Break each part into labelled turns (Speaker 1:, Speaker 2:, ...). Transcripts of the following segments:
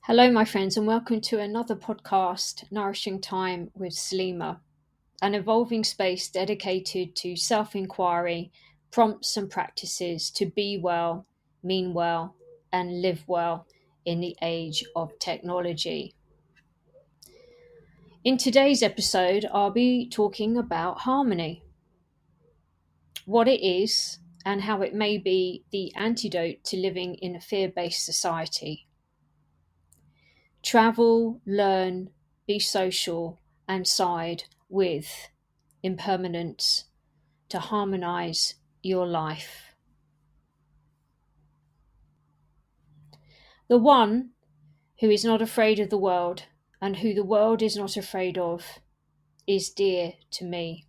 Speaker 1: Hello, my friends, and welcome to another podcast, Nourishing Time with Salema, an evolving space dedicated to self inquiry, prompts, and practices to be well, mean well, and live well in the age of technology. In today's episode, I'll be talking about harmony, what it is, and how it may be the antidote to living in a fear based society. Travel, learn, be social, and side with impermanence to harmonize your life. The one who is not afraid of the world and who the world is not afraid of is dear to me.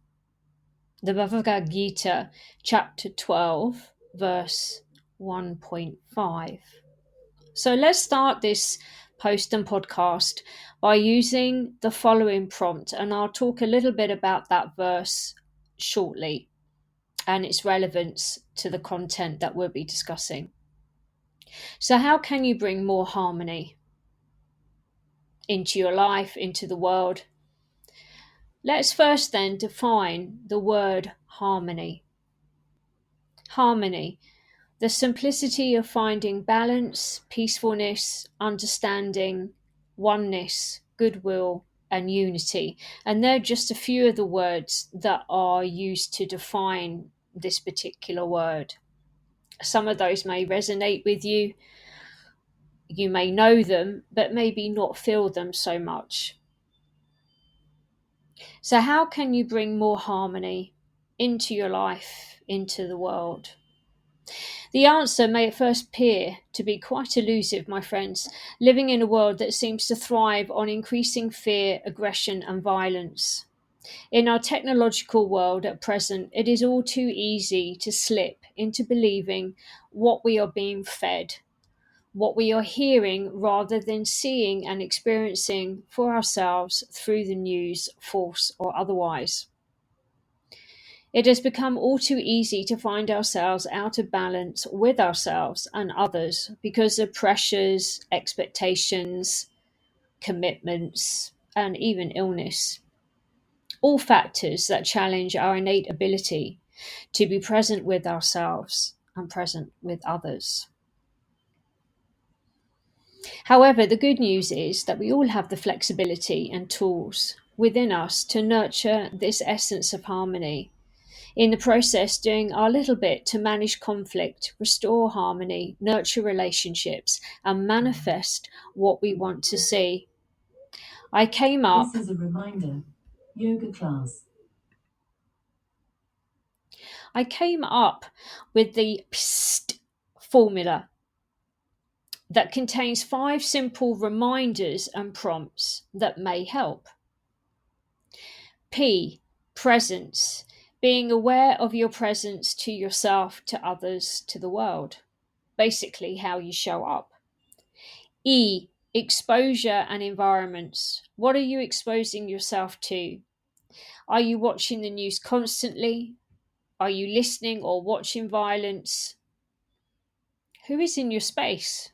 Speaker 1: The Bhagavad Gita, chapter 12, verse 1.5. So let's start this post and podcast by using the following prompt, and I'll talk a little bit about that verse shortly and its relevance to the content that we'll be discussing. So, how can you bring more harmony into your life, into the world? Let's first then define the word harmony. Harmony, the simplicity of finding balance, peacefulness, understanding, oneness, goodwill, and unity. And they're just a few of the words that are used to define this particular word. Some of those may resonate with you. You may know them, but maybe not feel them so much. So, how can you bring more harmony into your life, into the world? The answer may at first appear to be quite elusive, my friends, living in a world that seems to thrive on increasing fear, aggression, and violence. In our technological world at present, it is all too easy to slip into believing what we are being fed, what we are hearing, rather than seeing and experiencing for ourselves through the news, force or otherwise. It has become all too easy to find ourselves out of balance with ourselves and others because of pressures, expectations, commitments, and even illness. All factors that challenge our innate ability to be present with ourselves and present with others. However, the good news is that we all have the flexibility and tools within us to nurture this essence of harmony. In the process, doing our little bit to manage conflict, restore harmony, nurture relationships, and manifest what we want to see. I came up.
Speaker 2: This is a reminder. Yoga class.
Speaker 1: I came up with the PST formula that contains 5 simple reminders and prompts that may help. P, presence, being aware of your presence to yourself, to others, to the world. Basically, how you show up. E, exposure and environments. What are you exposing yourself to? Are you watching the news constantly? Are you listening or watching violence? Who is in your space?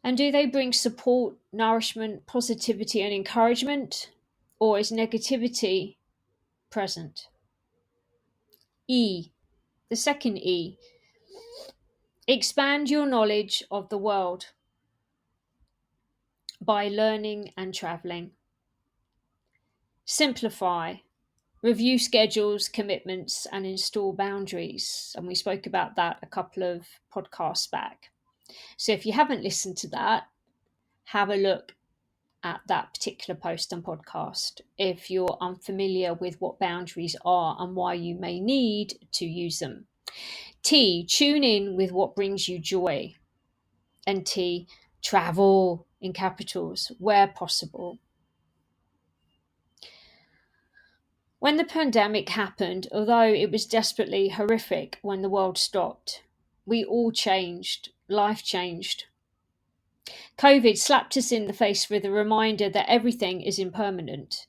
Speaker 1: And do they bring support, nourishment, positivity, and encouragement? Or is negativity present? E, the second E, expand your knowledge of the world by learning and traveling. Simplify, review schedules, commitments, and install boundaries. And we spoke about that a couple of podcasts back. So if you haven't listened to that, have a look at that particular post and podcast if you're unfamiliar with what boundaries are and why you may need to use them. T, tune in with what brings you joy. And T, travel in capitals where possible. When the pandemic happened, although it was desperately horrific when the world stopped, we all changed. Life changed. COVID slapped us in the face with a reminder that everything is impermanent.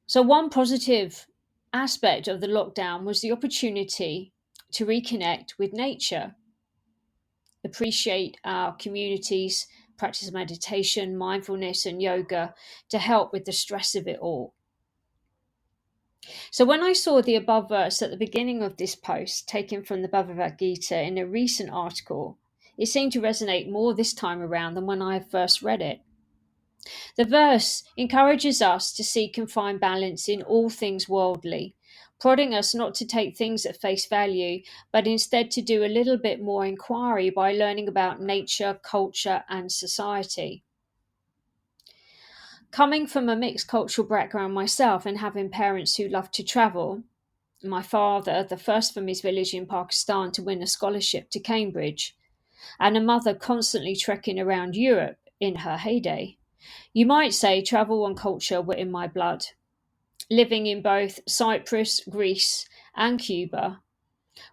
Speaker 1: So, one positive aspect of the lockdown was the opportunity to reconnect with nature. appreciate our communities, practice meditation, mindfulness, and yoga to help with the stress of it all. So, when I saw the above verse at the beginning of this post, taken from the Bhagavad Gita in a recent article, it seemed to resonate more this time around than when I first read it. The verse encourages us to seek and find balance in all things worldly, prodding us not to take things at face value, but instead to do a little bit more inquiry by learning about nature, culture, and society. Coming from a mixed cultural background myself and having parents who love to travel, my father, the first from his village in Pakistan to win a scholarship to Cambridge, and a mother constantly trekking around Europe in her heyday, you might say travel and culture were in my blood. Living in both Cyprus, Greece, and Cuba,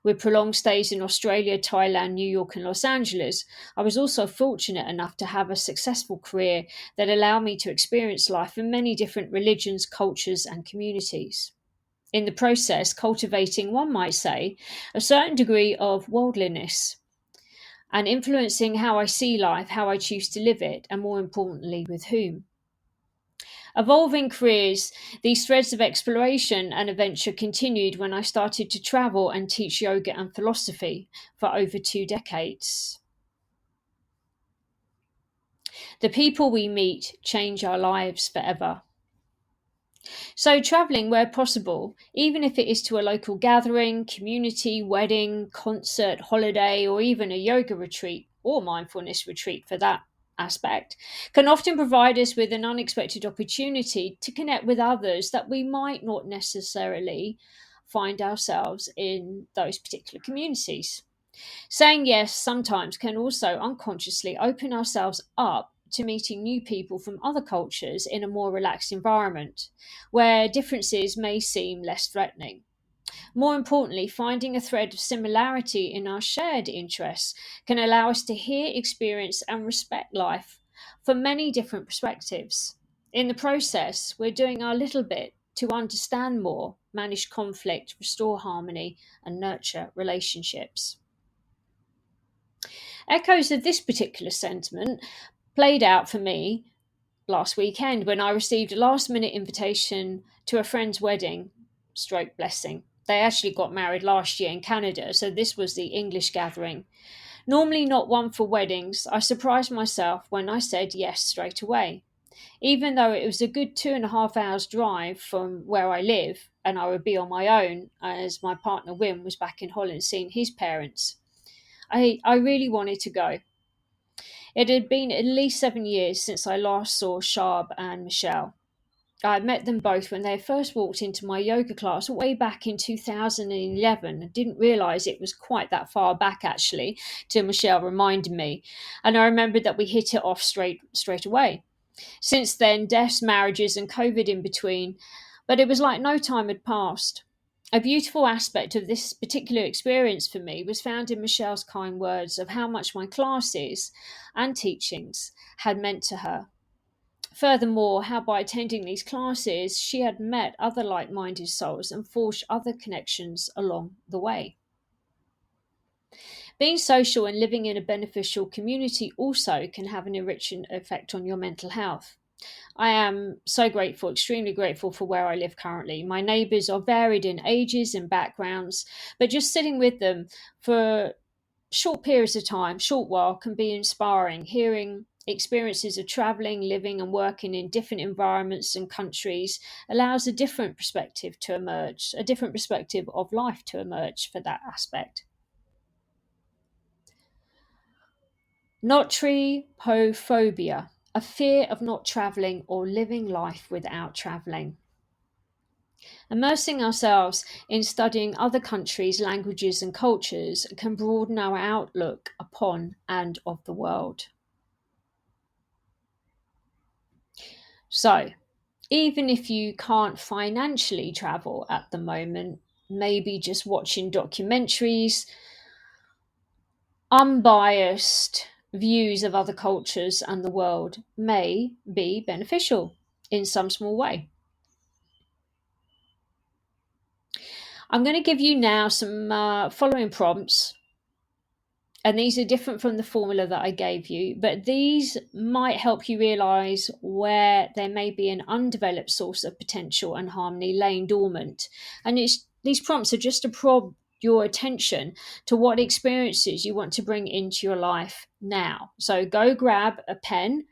Speaker 1: with prolonged stays in Australia, Thailand, New York, and Los Angeles, I was also fortunate enough to have a successful career that allowed me to experience life in many different religions, cultures, and communities. In the process, cultivating, one might say, a certain degree of worldliness and influencing how I see life, how I choose to live it, and more importantly, with whom. Evolving careers, these threads of exploration and adventure continued when I started to travel and teach yoga and philosophy for over 2 decades. The people we meet change our lives forever. So, travelling where possible, even if it is to a local gathering, community, wedding, concert, holiday, or even a yoga retreat or mindfulness retreat for that aspect, can often provide us with an unexpected opportunity to connect with others that we might not necessarily find ourselves in those particular communities. Saying yes sometimes can also unconsciously open ourselves up to meeting new people from other cultures in a more relaxed environment, where differences may seem less threatening. More importantly, finding a thread of similarity in our shared interests can allow us to hear, experience, and respect life from many different perspectives. In the process, we're doing our little bit to understand more, manage conflict, restore harmony, and nurture relationships. Echoes of this particular sentiment played out for me last weekend when I received a last minute invitation to a friend's wedding, stroke blessing. They actually got married last year in Canada, so this was the English gathering. Normally not one for weddings, I surprised myself when I said yes straight away. Even though it was a good 2.5 hours drive from where I live, and I would be on my own as my partner Wim was back in Holland seeing his parents. I really wanted to go. It had been at least 7 years since I last saw Sharb and Michelle. I had met them both when they first walked into my yoga class way back in 2011. I didn't realise it was quite that far back actually, till Michelle reminded me. And I remembered that we hit it off straight away. Since then, deaths, marriages, and COVID in between, but it was like no time had passed. A beautiful aspect of this particular experience for me was found in Michelle's kind words of how much my classes and teachings had meant to her. Furthermore, how by attending these classes, she had met other like minded souls and forged other connections along the way. Being social and living in a beneficial community also can have an enriching effect on your mental health. I am so grateful, extremely grateful for where I live currently. My neighbours are varied in ages and backgrounds, but just sitting with them for short periods of time, short while, can be inspiring. Hearing experiences of travelling, living, and working in different environments and countries allows a different perspective to emerge, a different perspective of life to emerge for that aspect. Notripophobia, a fear of not travelling or living life without travelling. Immersing ourselves in studying other countries, languages, and cultures can broaden our outlook upon and of the world. So, even if you can't financially travel at the moment, maybe just watching documentaries, unbiased views of other cultures and the world may be beneficial in some small way. I'm going to give you now some following prompts And these are different from the formula that I gave you, but these might help you realize where there may be an undeveloped source of potential and harmony laying dormant. And these prompts are just to prod your attention to what experiences you want to bring into your life now. So go grab a pen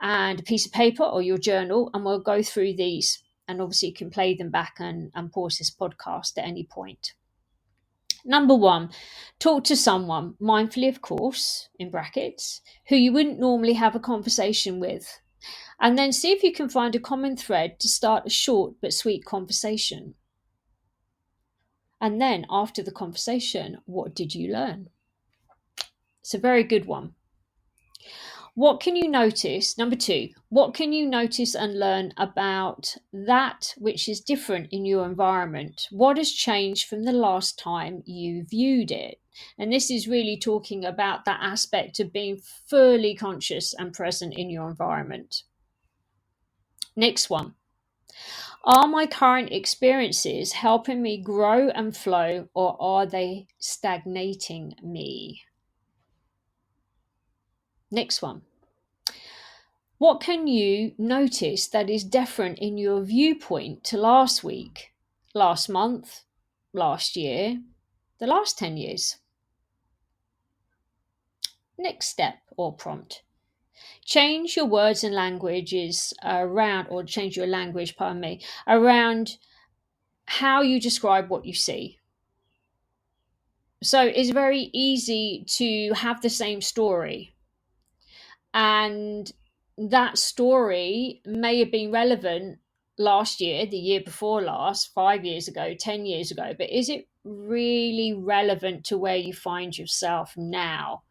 Speaker 1: and a piece of paper or your journal, and we'll go through these. And obviously you can play them back and pause this podcast at any point. Number 1, talk to someone, mindfully of course, in brackets, who you wouldn't normally have a conversation with. And then see if you can find a common thread to start a short but sweet conversation. And then after the conversation, what did you learn? It's a very good one. What can you notice? Number 2, what can you notice and learn about that which is different in your environment? What has changed from the last time you viewed it? And this is really talking about that aspect of being fully conscious and present in your environment. Next one. Are my current experiences helping me grow and flow, or are they stagnating me? Next one. What can you notice that is different in your viewpoint to last week, last month, last year, the last 10 years? Next step or prompt. Change your words and languages around, or change your language, around how you describe what you see. So it's very easy to have the same story, and that story may have been relevant last year, the year before last, 5 years ago, 10 years ago, but is it really relevant to where you find yourself now?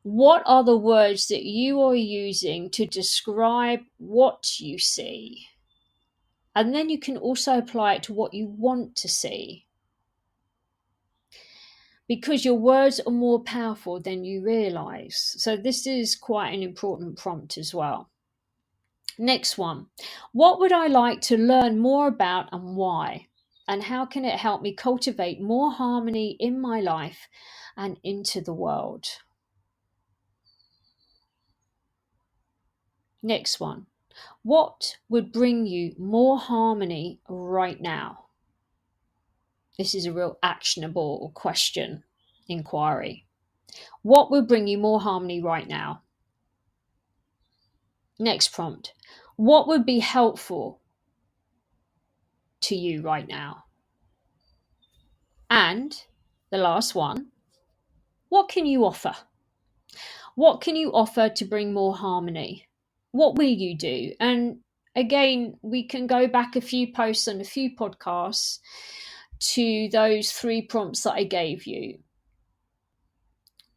Speaker 1: What are the words that you are using to describe what you see? And then you can also apply it to what you want to see, because your words are more powerful than you realize. So this is quite an important prompt as well. Next one. What would I like to learn more about and why? And how can it help me cultivate more harmony in my life and into the world? Next one. What would bring you more harmony right now? This is a real actionable question, inquiry. What would bring you more harmony right now? Next prompt. What would be helpful to you right now? And the last one, what can you offer? What can you offer to bring more harmony? What will you do? And again, we can go back a few posts and a few podcasts to those 3 prompts that I gave you.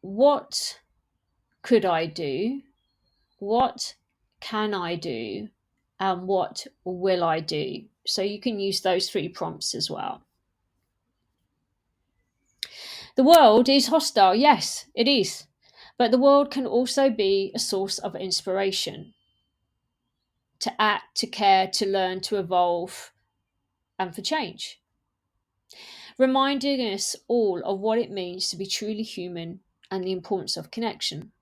Speaker 1: What could I do? What can I do? And what will I do? So you can use those 3 prompts as well. The world is hostile. Yes, it is. But the world can also be a source of inspiration to act, to care, to learn, to evolve, and for change. Reminding us all of what it means to be truly human and the importance of connection.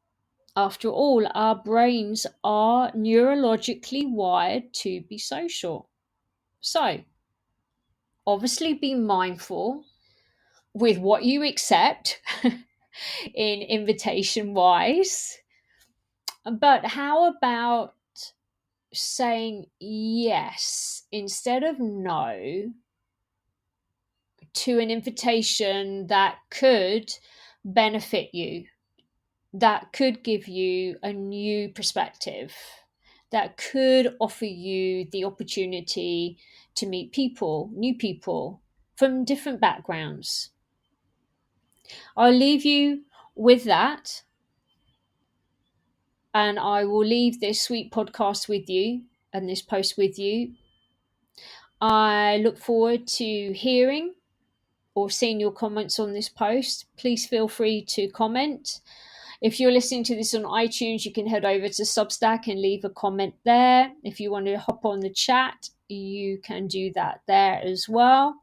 Speaker 1: After all, our brains are neurologically wired to be social. So, obviously be mindful with what you accept in invitation wise. But how about saying yes instead of no to an invitation that could benefit you, that could give you a new perspective, that could offer you the opportunity to meet people, new people from different backgrounds? I'll leave you with that, and I will leave this sweet podcast with you and this post with you. I look forward to hearing or seeing your comments on this post. Please feel free to comment. If you're listening to this on iTunes, you can head over to Substack and leave a comment there. If you want to hop on the chat, you can do that there as well.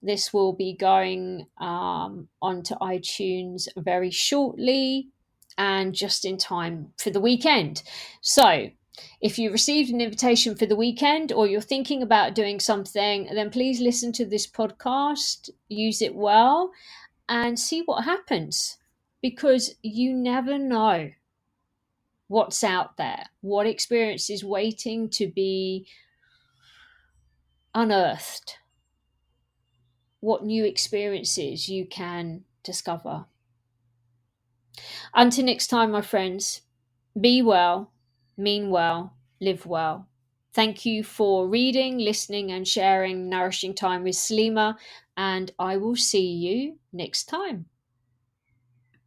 Speaker 1: This will be going onto iTunes very shortly and just in time for the weekend. So, if you received an invitation for the weekend or you're thinking about doing something, then please listen to this podcast, use it well, and see what happens, because you never know what's out there, what experience is waiting to be unearthed, what new experiences you can discover. Until next time, my friends, be well, mean well, live well. Thank you for reading, listening, and sharing Nourishing Time with Salema, and I will see you next time.